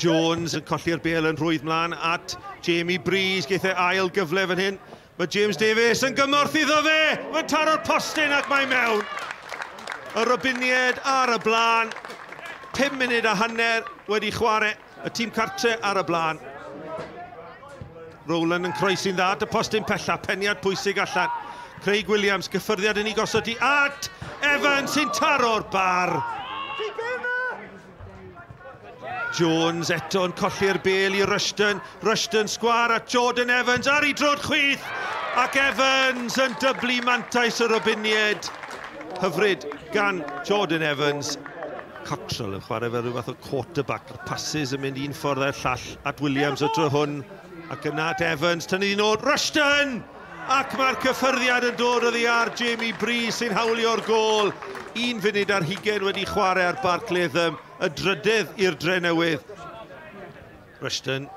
Jones yn colli'r bêl yn rhwydd mlaen at Jamie Breeze, geith e ail gyfle fan hyn. Mae James Davies yn gymorth iddo fe, mae'n taro'r postyn ac mae mewn. Y Robinied ar y blaen, 5 munud a hanner wedi chwarae, y tîm cartre ar y blaen. Rowland yn croesi'n dda at y postyn pella, peniad pwysig allan. Craig Williams, gyffyrddiad yn ei gosod i at Evans sy'n taro'r bar. Jones eto yn colli'r bêl i Rushton. Rushton sgwar at Jordan Evans ar ei drod chwith. Ac Evans yn dyblu mantais y Robinied. Hyfryd gan Jordan Evans. Cottrell yn chwarae fel rhyw fath o quarterback. Passes yn mynd un ffordd a'r llall at Williams o dro hwn. Ac yna at Evans, tynnu nôl Rushton! Ac mae'r cyffyrddiad yn dod oddi ar Jamie Breeze sy'n hawlio'r gôl. 1 funud ar 20 wedi chwarae ar Barclatham, y drydydd i'r Drenewydd. Rushton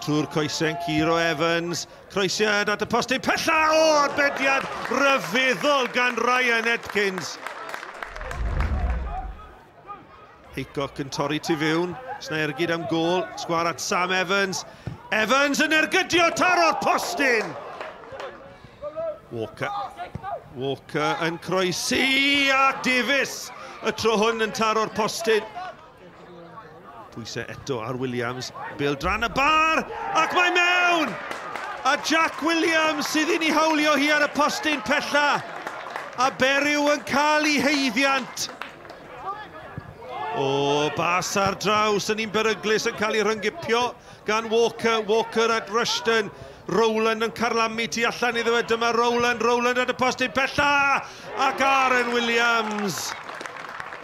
trwy'r coesau'n Ciro Evans, croesiad at y postyn pella, arbediad ryfeddol gan Ryan Edkins. Haycock yn torri tu fewn, snergyd am gôl, sgwar at Sam Evans. Evans yn ergydio taro'r postyn! Walker yn croesi a Davies y tro hwn yn taro'r postyn. Pwysau eto ar Williams, Bill dran y bar ac mae mewn! A Jack Williams sydd yn ei hawlio hi ar y postyn pella. Aberriw yn cael ei heiddiant. Bas ar draws yn un beryglus yn cael ei rhyngipio gan Walker. Walker at Rushton. Rowland yn carlamu tu allan iddo fe, dyma Rowland at y postyn pella, ac Aaron Williams.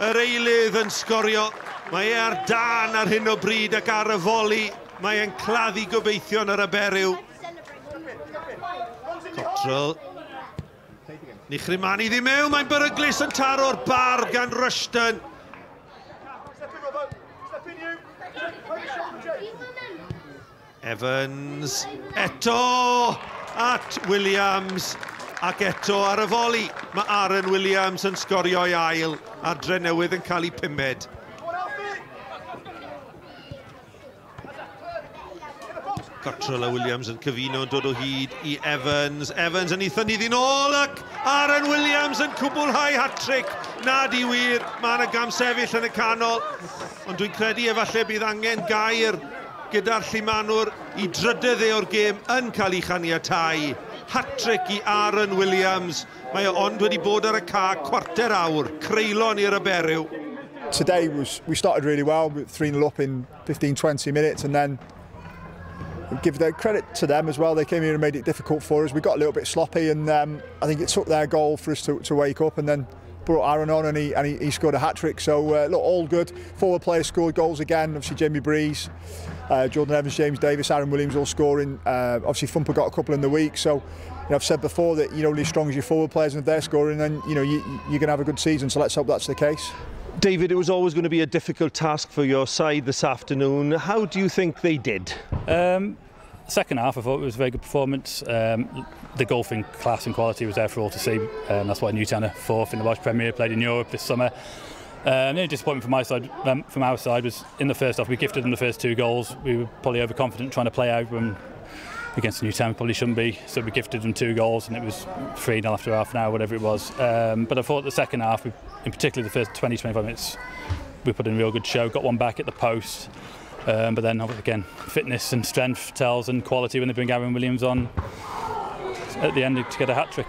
Yr eilydd yn sgorio, mae e ar dan ar hyn o bryd ac ar y foli, mae e'n claddu gobeithio yn yr Aberriw. Cottrell. Nichrimani ddim mewn, mae'n beryglus yn taro'r bar gan Rushton. Evans, eto at Williams, ac eto ar y foli. Mae Aaron Williams yn sgorio i ail, a'r Drenewydd yn cael ei pumed. Cottrell a Williams yn cyfuno yn dod o hyd i Evans. Evans yn ei thynnu ddyn ôl, ac Aaron Williams yn cwblhau hat-trick. Nad i wir, mae yna gamsefyll yn y canol, ond dwi'n credu efallai bydd angen gair gyda'r Llimanwr i drydydd o'r gêm yn cael ei chaniatáu. Hat-trick i Aaron Williams. Mae o ond wedi bod ar y ca cwarter awr. Creulon i'r Aberriw. Today we started really well, 3-0 up in 15-20 minutes, and then give the credit to them as well. They came here and made it difficult for us. We got a little bit sloppy, and I think it took their goal for us to wake up, and then brought Aaron on and he scored a hat-trick. So look, all good. Forward players scored goals again. Obviously Jamie Breeze, Jordan Evans, James Davies, Aaron Williams all scoring. Obviously Thumper got a couple in the week. So I've said before that you're only as strong as your forward players, and if they're scoring, then you're going to have a good season. So let's hope that's the case. David, it was always going to be a difficult task for your side this afternoon. How do you think they did? Second half, I thought it was a very good performance. The golfing class and quality was there for all to see. That's why Newtown are 4th in the Welsh Premier, played in Europe this summer. The only disappointment from our side was in the first half. We gifted them the first 2 goals. We were probably overconfident trying to play out when against Newtown, probably shouldn't be. So we gifted them 2 goals, and it was 3-0 after half an hour, whatever it was. But I thought the second half, in particular the first 20-25 minutes, we put in a real good show. Got one back at the post. But then again, fitness and strength tells, and quality when they bring Aaron Williams on at the end to get a hat-trick.